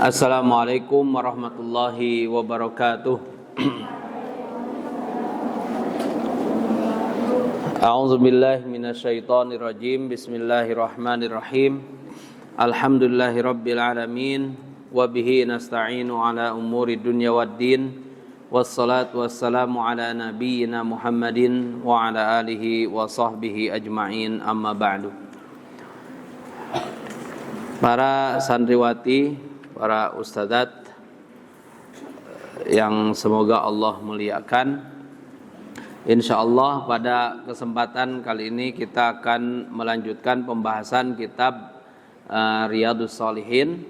Assalamualaikum warahmatullahi wabarakatuh. A'udzu billahi minasyaitonir rajim. Bismillahirrahmanirrahim. Alhamdulillahirabbil alamin wa bihi nasta'inu ala umuri dunya waddin. Wassalatu wassalamu ala nabiyyina Muhammadin wa ala alihi wa sahbihi ajma'in, amma ba'du. Para santriwati, para ustadzat yang semoga Allah muliakan, insyaallah pada kesempatan kali ini kita akan melanjutkan pembahasan kitab Riyadhus Shalihin.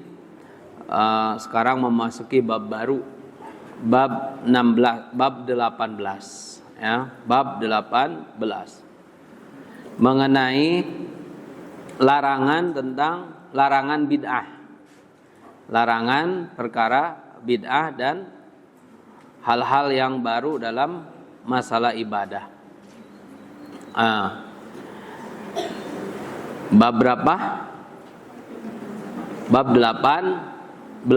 Sekarang memasuki bab baru, bab 18 ya, bab 18 mengenai larangan tentang larangan bid'ah. Larangan perkara bid'ah dan hal-hal yang baru dalam masalah ibadah. Bab berapa? Bab 18.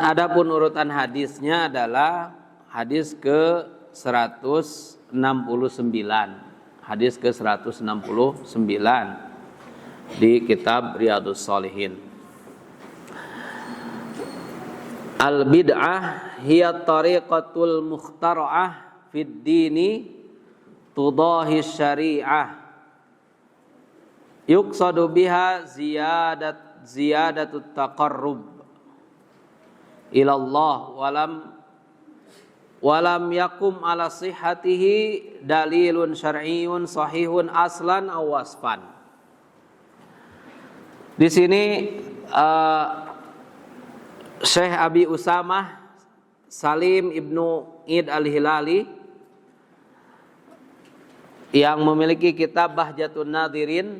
Adapun urutan hadisnya adalah hadis ke 169. Hadis ke 169 di kitab Riyadhus Shalihin. Al-bid'ah hiya tariqatul mukhtara'ah fid dini tudahi syari'ah yuqsadu biha ziyadatut taqarrub ila Allah walam yakum ala sihhatihi dalilun syar'iyyun sahihun aslan aw wasfan. Di sini Syekh Abi Usamah Salim Ibnu Id Al-Hilali yang memiliki kitab Bahjatun Nadhirin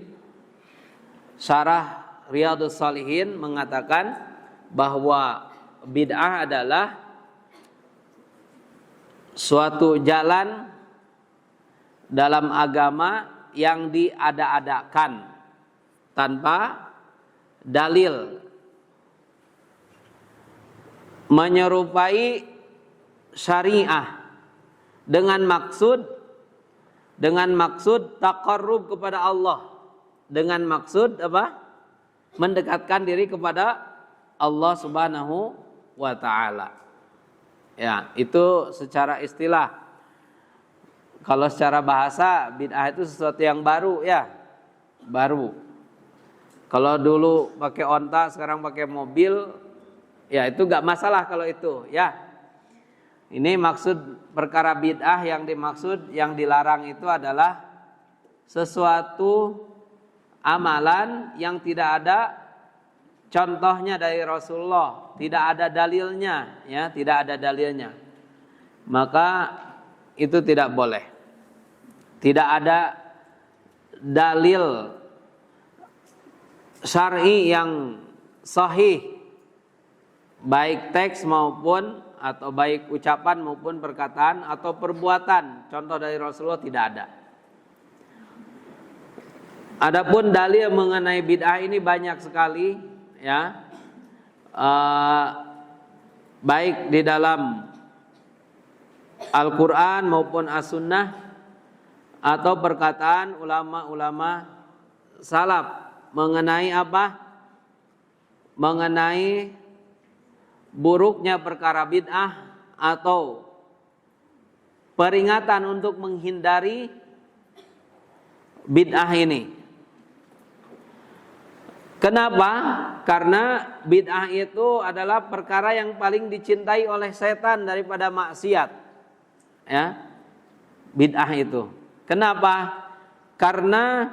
Syarah Riyadhus Shalihin mengatakan bahwa bid'ah adalah suatu jalan dalam agama yang diada-adakan tanpa dalil, menyerupai syariah dengan maksud taqarrub kepada Allah, dengan maksud apa? Mendekatkan diri kepada Allah Subhanahu wa taala. Ya, itu secara istilah. Kalau secara bahasa bid'ah itu sesuatu yang baru, ya. Baru. Kalau dulu pakai onta, sekarang pakai mobil, ya itu gak masalah kalau itu, ya. Ini maksud perkara bid'ah yang dimaksud, yang dilarang itu adalah sesuatu amalan yang tidak ada contohnya dari Rasulullah, tidak ada dalilnya, ya, tidak ada dalilnya. Maka itu tidak boleh. Tidak ada dalil syar'i yang sahih, baik teks maupun atau baik ucapan maupun perkataan atau perbuatan, contoh dari Rasulullah tidak ada. Adapun dalil mengenai bid'ah ini banyak sekali, ya, baik di dalam Al-Quran maupun As-Sunnah atau perkataan ulama-ulama salaf mengenai apa? Mengenai buruknya perkara bid'ah atau peringatan untuk menghindari bid'ah ini. Kenapa? Karena bid'ah itu adalah perkara yang paling dicintai oleh setan daripada maksiat. Ya. Bid'ah itu. Kenapa? Karena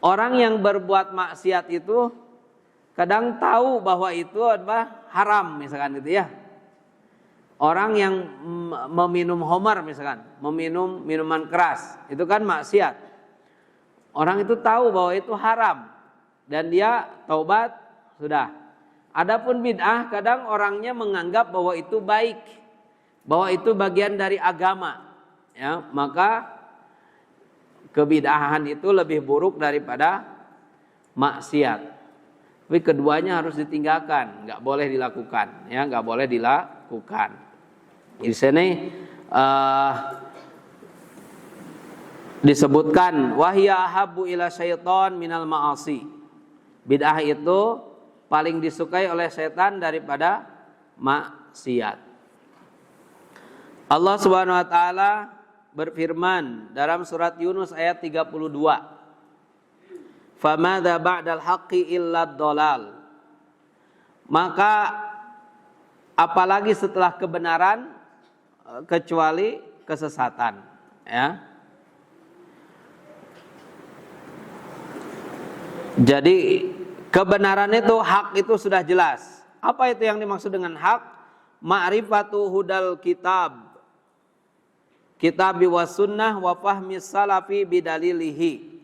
orang yang berbuat maksiat itu kadang tahu bahwa itu adalah haram, misalkan gitu ya. Orang yang meminum khamar misalkan, meminum minuman keras, itu kan maksiat. Orang itu tahu bahwa itu haram dan dia taubat, sudah. Adapun bid'ah kadang orangnya menganggap bahwa itu baik, bahwa itu bagian dari agama. Ya, maka kebid'ahan itu lebih buruk daripada maksiat. Tapi keduanya harus ditinggalkan, nggak boleh dilakukan, ya, nggak boleh dilakukan. Di sini disebutkan wahya ahabbu ila syaiton minal ma'asi. Bid'ah itu paling disukai oleh setan daripada maksiat. Allah Subhanahu wa taala berfirman dalam surat Yunus ayat 32. Famadza ba'dal haqqi illa dhalal. Maka apalagi setelah kebenaran kecuali kesesatan, ya. Jadi kebenaran itu, hak itu sudah jelas. Apa itu yang dimaksud dengan hak? Ma'rifatu hudal kitab, kitabi was sunnah wa fahmi salafi bidalilihi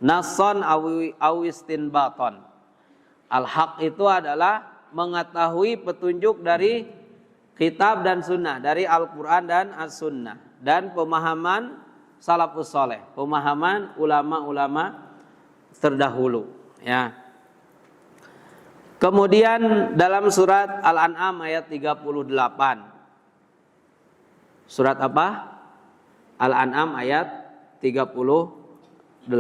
nasson aw istinbaton. Al-haq itu adalah mengetahui petunjuk dari kitab dan sunnah, dari Al-Quran dan As-Sunnah, dan pemahaman salafus soleh, pemahaman ulama-ulama terdahulu, ya. Kemudian dalam surat Al-An'am ayat 38. Surat apa? Al-An'am ayat 38.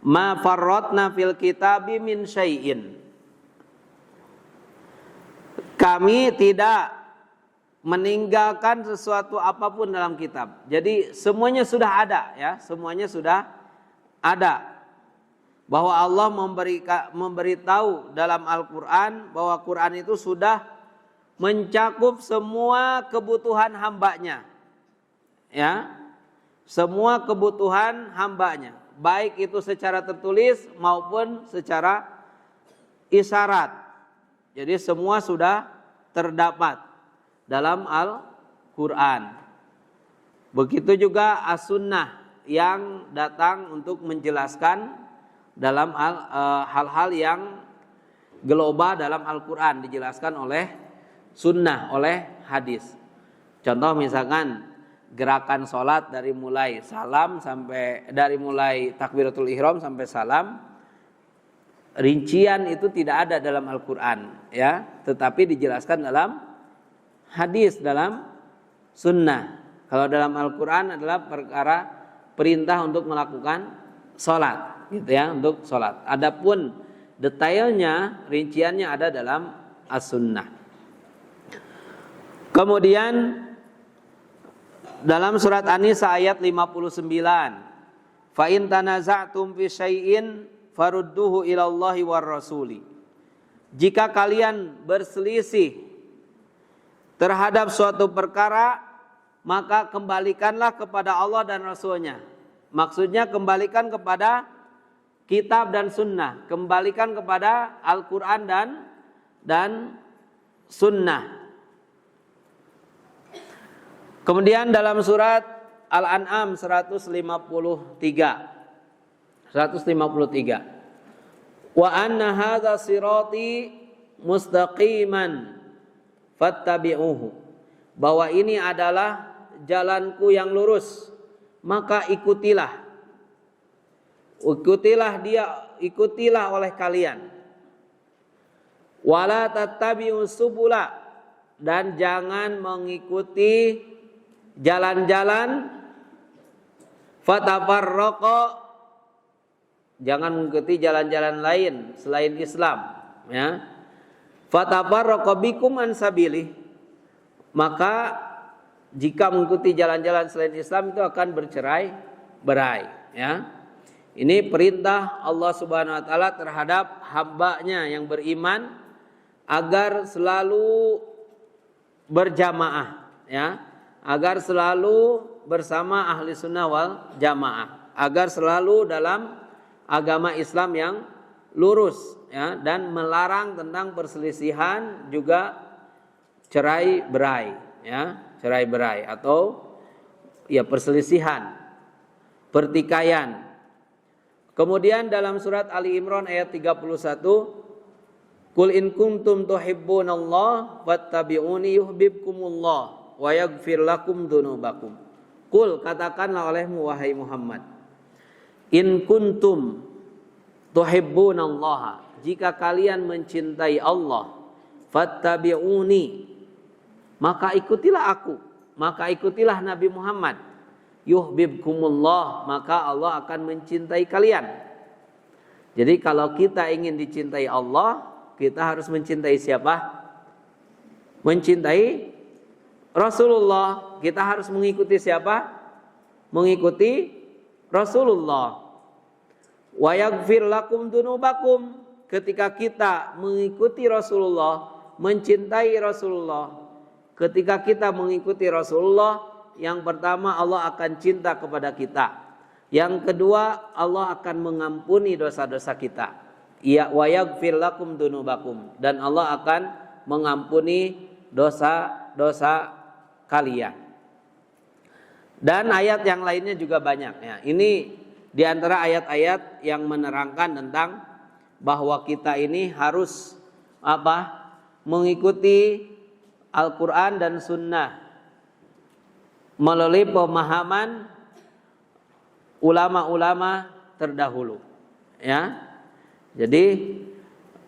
Ma farratna fil kitabi min syai'in. Kami tidak meninggalkan sesuatu apapun dalam kitab. Jadi semuanya sudah ada, ya, semuanya sudah ada. Bahwa Allah memberitahu dalam Al-Quran bahwa Quran itu sudah mencakup semua kebutuhan hambanya, ya, semua kebutuhan hambanya, baik itu secara tertulis maupun secara isyarat. Jadi semua sudah terdapat dalam Al-Quran. Begitu juga As-Sunnah yang datang untuk menjelaskan dalam hal-hal yang global dalam Al-Quran, dijelaskan oleh sunnah, oleh hadis. Contoh misalkan gerakan sholat dari mulai salam dari mulai takbiratul ihram sampai salam, rincian itu tidak ada dalam Al-Quran, ya, tetapi dijelaskan dalam hadis, dalam sunnah. Kalau dalam Al-Quran adalah perkara perintah untuk melakukan sholat, gitu ya, untuk sholat. Adapun detailnya, rinciannya ada dalam As-Sunnah. Kemudian dalam surat An-Nisa ayat 59, fa in tanaza'tum fi syai'in farudduhu ilallahi war rasuli. Jika kalian berselisih terhadap suatu perkara, maka kembalikanlah kepada Allah dan Rasulnya. Maksudnya kembalikan kepada kitab dan sunnah, kembalikan kepada Al-Quran dan sunnah. Kemudian dalam surat Al-An'am 153. Wa anna hadza sirati mustaqiman fattabi'uhu. Bahwa ini adalah jalanku yang lurus, maka ikutilah. Ikutilah oleh kalian. Wala tattabi'us subula, dan jangan mengikuti jalan-jalan fatafarraqa, jangan mengikuti jalan-jalan lain selain Islam, ya. Fatafarraqa bikum an sabili, maka jika mengikuti jalan-jalan selain Islam itu akan bercerai-berai, ya. Ini perintah Allah Subhanahu wa taala terhadap hamba-Nya yang beriman agar selalu berjamaah, ya, agar selalu bersama ahli sunnah wal jamaah, agar selalu dalam agama Islam yang lurus, ya, dan melarang tentang perselisihan, juga cerai-berai, ya, cerai-berai atau ya perselisihan, pertikaian. Kemudian dalam surat Ali Imran ayat 31, Qul in kuntum tuhibbunallah fattabi'uni yuhibbukumullah wa yaghfir lakum dzunubakum. Qul, katakanlah olehmu wahai Muhammad, in kuntum, tuhibbunallaha, jika kalian mencintai Allah, fattabi'uni, maka ikutilah aku, maka ikutilah Nabi Muhammad. Yuhibbukumullah, maka Allah akan mencintai kalian. Jadi kalau kita ingin dicintai Allah, kita harus mencintai siapa? Mencintai Rasulullah. Kita harus mengikuti siapa? Mengikuti Rasulullah. Wa yaghfir lakum dzunubakum. Ketika kita mengikuti Rasulullah, mencintai Rasulullah, ketika kita mengikuti Rasulullah, yang pertama Allah akan cinta kepada kita. Yang kedua, Allah akan mengampuni dosa-dosa kita. Ya, wa yaghfir lakum dzunubakum, dan Allah akan mengampuni dosa-dosa kalian. Dan ayat yang lainnya juga banyak ya. Ini di antara ayat-ayat yang menerangkan tentang bahwa kita ini harus mengikuti Al-Quran dan Sunnah melalui pemahaman ulama-ulama terdahulu ya. Jadi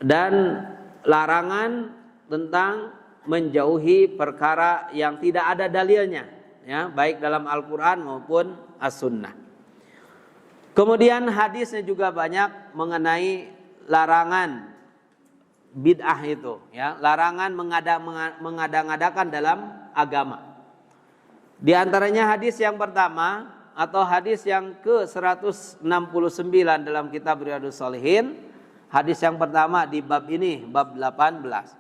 dan larangan tentang menjauhi perkara yang tidak ada dalilnya ya, baik dalam Al-Quran maupun As-Sunnah. Kemudian hadisnya juga banyak mengenai larangan bid'ah itu ya, larangan mengada-ngadakan dalam agama. Di antaranya hadis yang pertama atau hadis yang ke-169 dalam kitab Riyadhus Shalihin. Hadis yang pertama di bab ini, bab 18.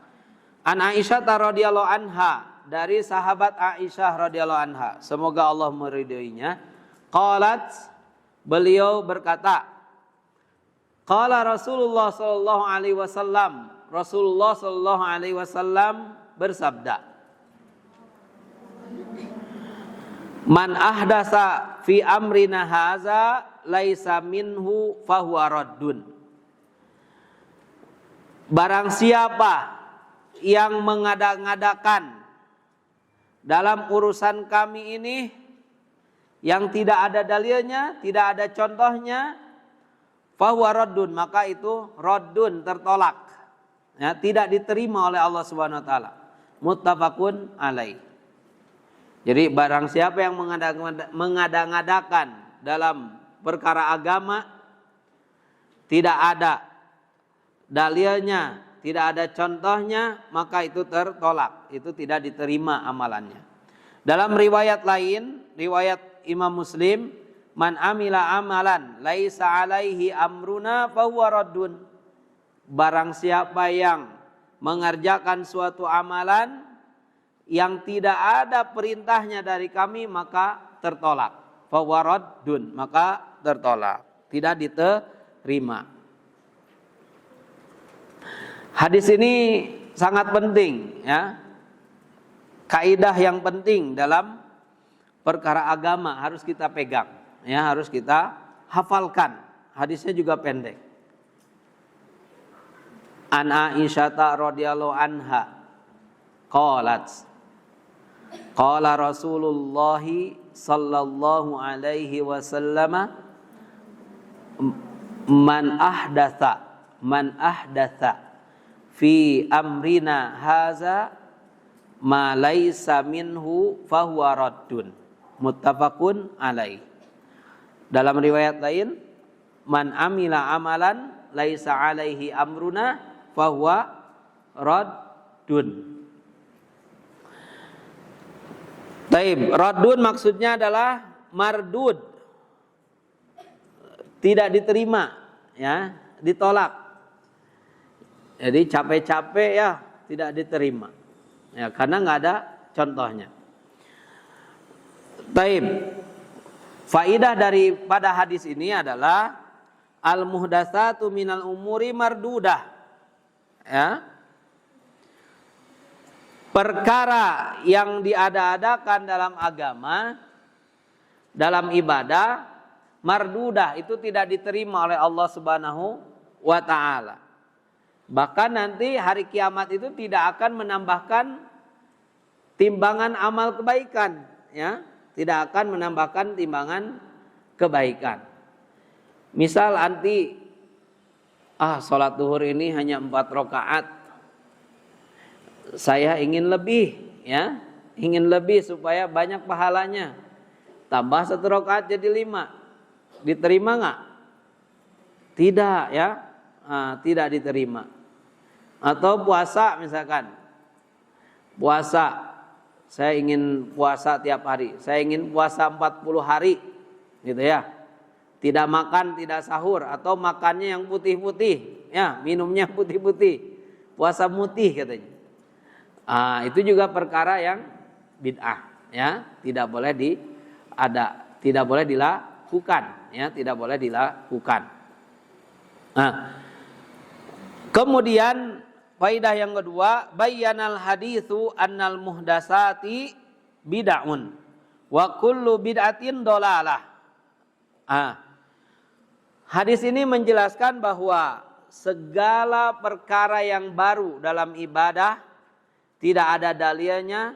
An Aisyah radhiyallahu anha, dari sahabat Aisyah radhiyallahu anha, semoga Allah meridhoinya. Qalat, beliau berkata, qala Rasulullah sallallahu alaihi wasallam, Rasulullah sallallahu alaihi wasallam bersabda, man ahdasa fi amrina haza laisa minhu fahuwa raddun. Barang siapa yang mengada-ngadakan dalam urusan kami ini yang tidak ada dalilnya, tidak ada contohnya, fahuwa raddun, maka itu raddun, tertolak ya, tidak diterima oleh Allah Subhanahu wa taala. Muttafaqun alaih. Jadi barang siapa yang mengada-ngadakan dalam perkara agama, tidak ada dalilnya, tidak ada contohnya, maka itu tertolak, itu tidak diterima amalannya. Dalam riwayat lain, riwayat Imam Muslim, man amila amalan laisa alaihi amruna fahuwa raddun. Barang siapa yang mengerjakan suatu amalan yang tidak ada perintahnya dari kami, maka tertolak. Fahuwa raddun, maka tertolak, tidak diterima. Hadis ini sangat penting ya. Kaidah yang penting dalam perkara agama harus kita pegang ya, harus kita hafalkan. Hadisnya juga pendek. An Aisyah radhiyallahu anha qalat, qala Rasulullah sallallahu alaihi wasallam, man ahdatsa fi amrina haza ma laisa minhu fahuwa raddun. Muttafaqun alaih. Dalam riwayat lain, man amila amalan laisa alaihi amruna fahuwa raddun. Taib, raddun maksudnya adalah mardud, tidak diterima ya, ditolak. Jadi capek-capek ya tidak diterima ya, karena nggak ada contohnya. Taib, faidah daripada hadis ini adalah al muhdatsatu minal umuri mardudah ya. Perkara yang diada-adakan dalam agama, dalam ibadah, mardudah, itu tidak diterima oleh Allah Subhanahu wa taala. Bahkan nanti hari kiamat itu tidak akan menambahkan timbangan amal kebaikan ya, tidak akan menambahkan timbangan kebaikan. Misal nanti sholat duhur ini hanya 4 rakaat. Saya ingin lebih, ya, ingin lebih supaya banyak pahalanya. Tambah 1 rakaat jadi 5. Diterima nggak? Tidak, ya, tidak diterima. Atau puasa misalkan, puasa, saya ingin puasa tiap hari, saya ingin puasa 40 hari, gitu ya. Tidak makan, tidak sahur, atau makannya yang putih-putih, ya, minumnya putih-putih, puasa mutih katanya. Itu juga perkara yang bid'ah, ya, tidak boleh tidak boleh dilakukan, ya, tidak boleh dilakukan. Kemudian faidah yang kedua, bayyanal haditsu annal muhdasati bid'un wa kullu bid'atin dolalah. Hadis ini menjelaskan bahwa segala perkara yang baru dalam ibadah tidak ada dalilnya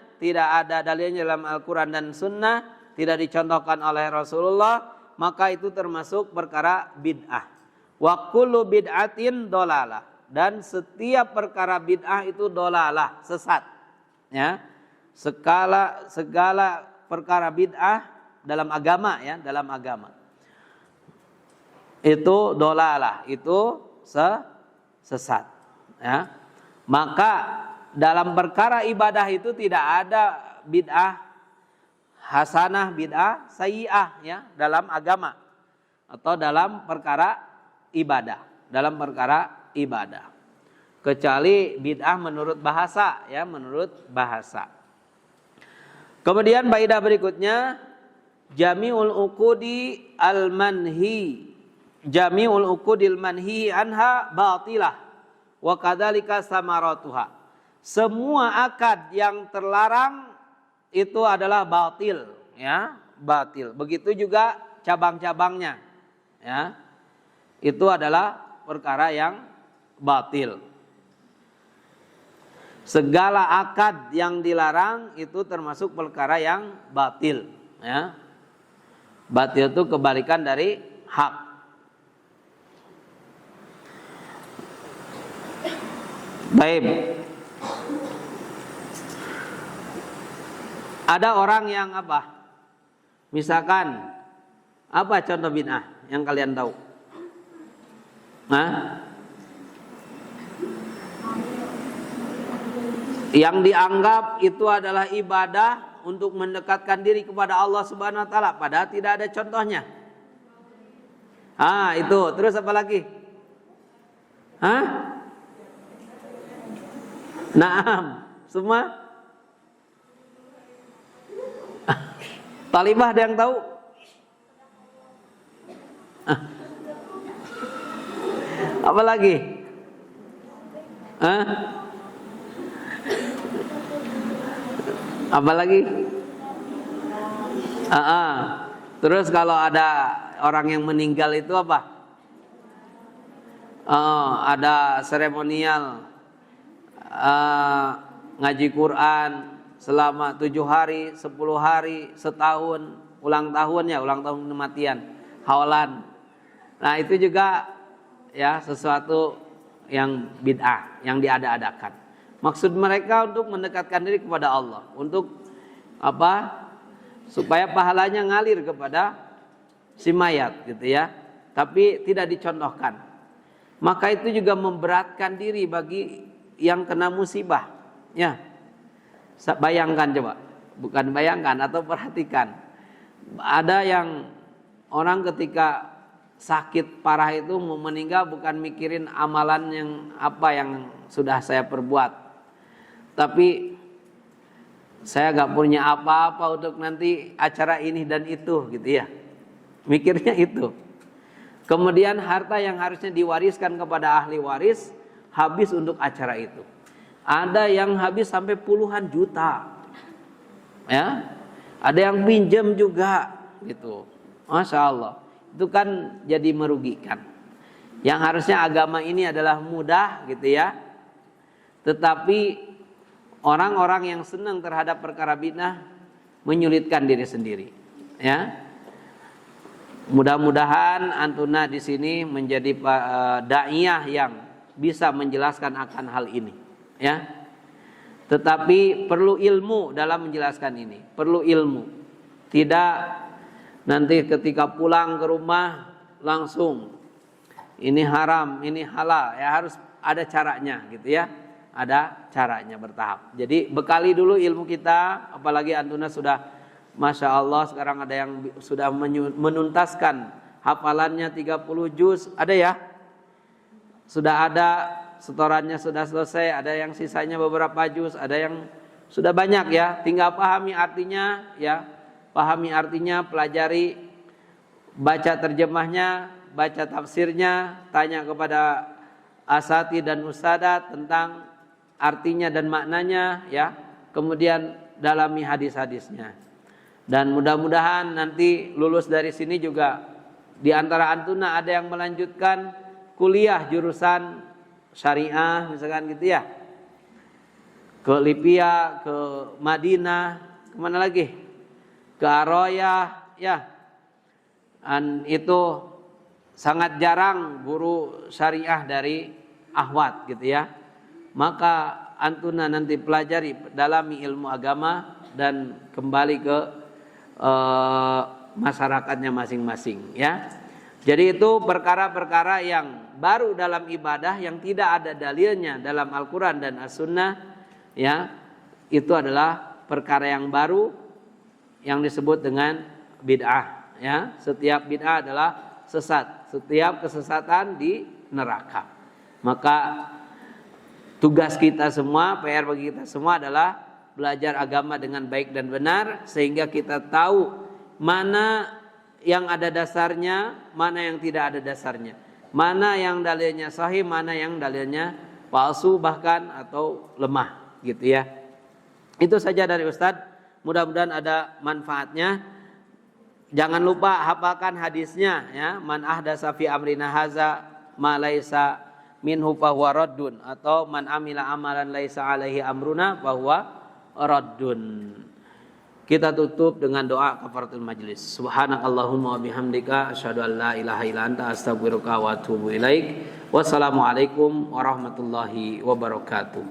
dalam Al-Quran dan Sunnah, tidak dicontohkan oleh Rasulullah, maka itu termasuk perkara bid'ah. Wa kullu bid'atin dolalah, dan setiap perkara bid'ah itu dolalah, sesat. Ya, segala perkara bid'ah dalam agama, ya, dalam agama itu dolalah, itu sesat. Ya, maka dalam perkara ibadah itu tidak ada bid'ah hasanah, bid'ah sayyi'ah, ya, dalam agama atau dalam perkara ibadah, kecuali bid'ah menurut bahasa, ya, menurut bahasa. Kemudian faedah berikutnya, jami'ul uqudil manhi anha batilah wa kadzalika samaratuha. Semua akad yang terlarang itu adalah batil, ya, batil. Begitu juga cabang-cabangnya, ya, itu adalah perkara yang batil. Segala akad yang dilarang itu termasuk perkara yang batil, ya. Batil itu kebalikan dari hak. Baik. Ada orang yang apa? Misalkan, apa contoh bid'ah yang kalian tahu? Yang dianggap itu adalah ibadah untuk mendekatkan diri kepada Allah Subhanahu wa taala, padahal tidak ada contohnya. Itu. Terus apa lagi? Naam, semua? Talibah ada yang tahu? Apa lagi? Apa lagi? Terus kalau ada orang yang meninggal itu apa? Ada seremonial ngaji Quran selama 7 hari, 10 hari, setahun, ulang tahun kematian, haulan. Nah, itu juga, ya, sesuatu yang bid'ah, yang diada-adakan. Maksud mereka untuk mendekatkan diri kepada Allah, untuk apa? Supaya pahalanya ngalir kepada si mayat, gitu ya. Tapi tidak dicontohkan. Maka itu juga memberatkan diri bagi yang kena musibah, ya. Bayangkan coba, bukan bayangkan atau perhatikan. Ada yang orang ketika sakit parah itu mau meninggal bukan mikirin amalan yang apa yang sudah saya perbuat, tapi saya gak punya apa-apa untuk nanti acara ini dan itu, gitu ya. Mikirnya itu. Kemudian harta yang harusnya diwariskan kepada ahli waris habis untuk acara itu. Ada yang habis sampai puluhan juta, ya. Ada yang pinjam juga, gitu. Masya Allah. Itu kan jadi merugikan. Yang harusnya agama ini adalah mudah, gitu ya. Tetapi orang-orang yang senang terhadap perkara bid'ah menyulitkan diri sendiri, ya. Mudah-mudahan antuna di sini menjadi daiyah yang bisa menjelaskan akan hal ini, ya. Tetapi perlu ilmu dalam menjelaskan ini, perlu ilmu. Tidak nanti ketika pulang ke rumah langsung ini haram, ini halal, ya harus ada caranya gitu ya. Ada caranya bertahap. Jadi bekali dulu ilmu kita, apalagi antuna sudah Masya Allah sekarang ada yang sudah menuntaskan hafalannya 30 juz, ada ya? Sudah ada, setorannya sudah selesai, ada yang sisanya beberapa juz, ada yang sudah banyak ya. Tinggal pahami artinya ya. Pahami artinya, pelajari, baca terjemahnya, baca tafsirnya, tanya kepada asati dan ustadzat tentang artinya dan maknanya ya. Kemudian dalami hadis-hadisnya. Dan mudah-mudahan nanti lulus dari sini juga di antara antuna ada yang melanjutkan kuliah jurusan syariah misalkan gitu ya. Ke Libya, ke Madinah, kemana lagi? Ke Aroyah ya. Dan itu sangat jarang guru syariah dari Ahwat gitu ya. Maka antuna nanti pelajari, dalami ilmu agama dan kembali ke masyarakatnya masing-masing ya. Jadi itu perkara-perkara yang baru dalam ibadah yang tidak ada dalilnya dalam Al-Quran dan As-Sunnah ya. Itu adalah perkara yang baru yang disebut dengan bid'ah ya. Setiap bid'ah adalah sesat, setiap kesesatan di neraka. Maka tugas kita semua, PR bagi kita semua adalah belajar agama dengan baik dan benar sehingga kita tahu mana yang ada dasarnya, mana yang tidak ada dasarnya, mana yang dalilnya sahih, mana yang dalilnya palsu bahkan atau lemah gitu ya. Itu saja dari Ustadz, mudah-mudahan ada manfaatnya. Jangan lupa hafalkan hadisnya ya, man ahdasa fi amrina haza ma laisa minhu fahuwa raddun, atau man amila amalan laisa alaihi amruna fahuwa raddun. Kita tutup dengan doa kafaratul majlis. Subhanakallahumma wa bihamdika asyhadu an la ilaha illa anta astaghfiruka wa atubu ilaik. Wassalamualaikum warahmatullahi wabarakatuh.